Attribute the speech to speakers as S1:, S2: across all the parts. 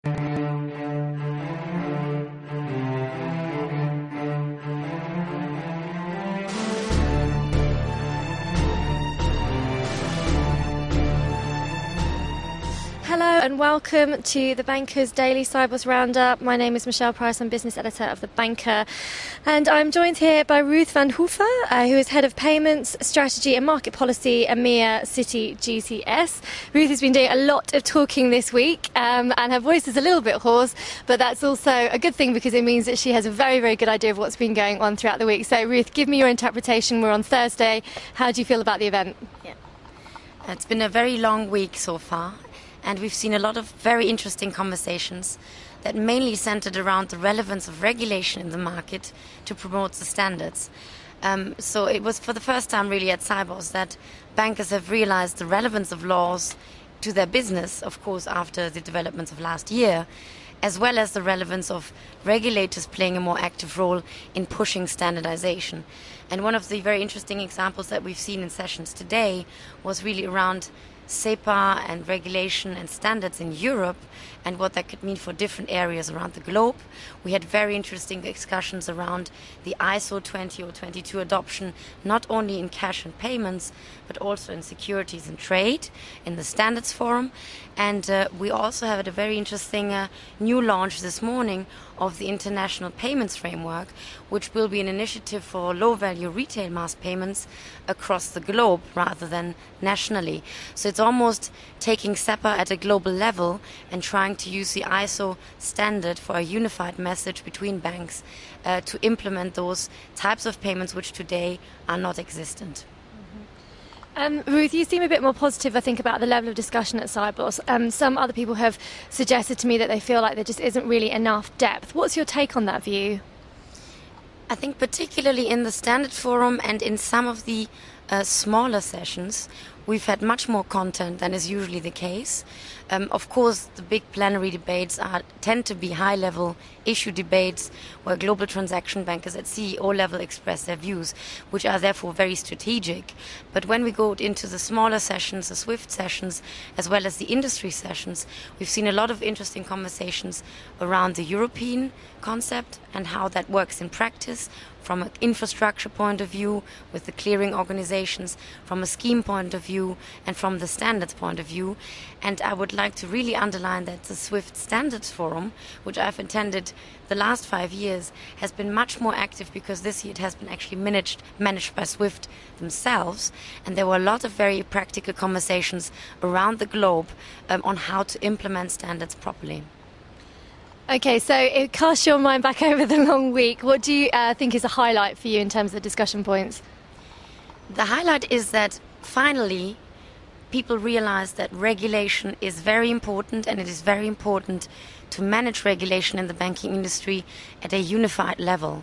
S1: Hello and welcome to the Banker's Daily Cybers Roundup. My name is Michelle Price, I'm Business Editor of The Banker, and I'm joined here by Ruth Wandhofer, who is Head of Payments, Strategy and Market Policy, EMEA, Citi GTS. Ruth has been doing a lot of talking this week, and her voice is a little bit hoarse, but that's also a good thing because it means that she has a very, very good idea of what's been going on throughout the week. So Ruth, give me your interpretation. We're on Thursday. How do you feel about the event?
S2: Yeah. It's been a very long week so far. And we've seen a lot of very interesting conversations that mainly centered around the relevance of regulation in the market to promote the standards. So it was for the first time really at Cybers that bankers have realized the relevance of laws to their business, of course, after the developments of last year, as well as the relevance of regulators playing a more active role in pushing standardization. And one of the very interesting examples that we've seen in sessions today was really around SEPA and regulation and standards in Europe and what that could mean for different areas around the globe. We had very interesting discussions around the ISO 20022 adoption, not only in cash and payments, but also in securities and trade, in the Standards Forum. And we also had a very interesting new launch this morning of the International Payments Framework, which will be an initiative for low-value retail mass payments across the globe rather than nationally. So it's almost taking SEPA at a global level and trying to use the ISO standard for a unified message between banks to implement those types of payments which today are not existent.
S1: Ruth, you seem a bit more positive, I think, about the level of discussion at Cybers. Some other people have suggested to me that they feel like there just isn't really enough depth. What's your take on that view?
S2: I think particularly in the Standard Forum and in some of the smaller sessions, we've had much more content than is usually the case. Of course, the big plenary debates tend to be high-level issue debates where global transaction bankers at CEO level express their views, which are therefore very strategic. But when we go into the smaller sessions, the SWIFT sessions, as well as the industry sessions, we've seen a lot of interesting conversations around the European concept and how that works in practice, from an infrastructure point of view, with the clearing organizations, from a scheme point of view, and from the standards point of view. And I would like to really underline that the SWIFT Standards Forum, which I've attended the last 5 years, has been much more active because this year it has been actually managed by SWIFT themselves. And there were a lot of very practical conversations around the globe on how to implement standards properly.
S1: Okay, so it casts your mind back over the long week. What do you think is a highlight for you in terms of the discussion points?
S2: The highlight is that finally people realize that regulation is very important, and it is very important to manage regulation in the banking industry at a unified level.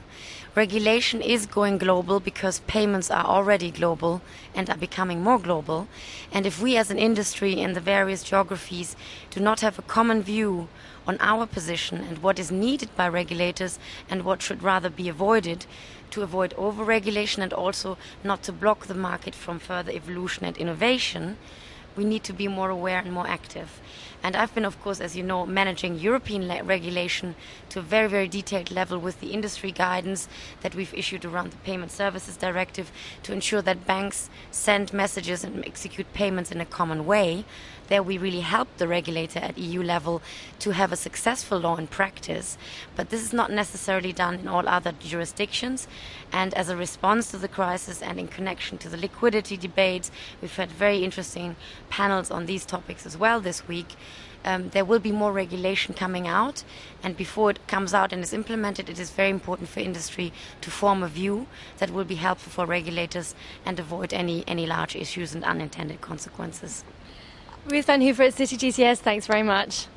S2: Regulation is going global because payments are already global and are becoming more global. And if we as an industry in the various geographies do not have a common view on our position and what is needed by regulators and what should rather be avoided, to avoid over-regulation and also not to block the market from further evolution and innovation, we need to be more aware and more active. And I've been, of course, as you know, managing European regulation to a very, very detailed level with the industry guidance that we've issued around the Payment Services Directive to ensure that banks send messages and execute payments in a common way. There we really help the regulator at EU level to have a successful law in practice. But this is not necessarily done in all other jurisdictions. And as a response to the crisis and in connection to the liquidity debates, we've had very interesting panels on these topics as well this week. There will be more regulation coming out, and before it comes out and is implemented, it is very important for industry to form a view that will be helpful for regulators and avoid any large issues and unintended consequences.
S1: Ruth Wandhofer at Citi GTS, thanks very much.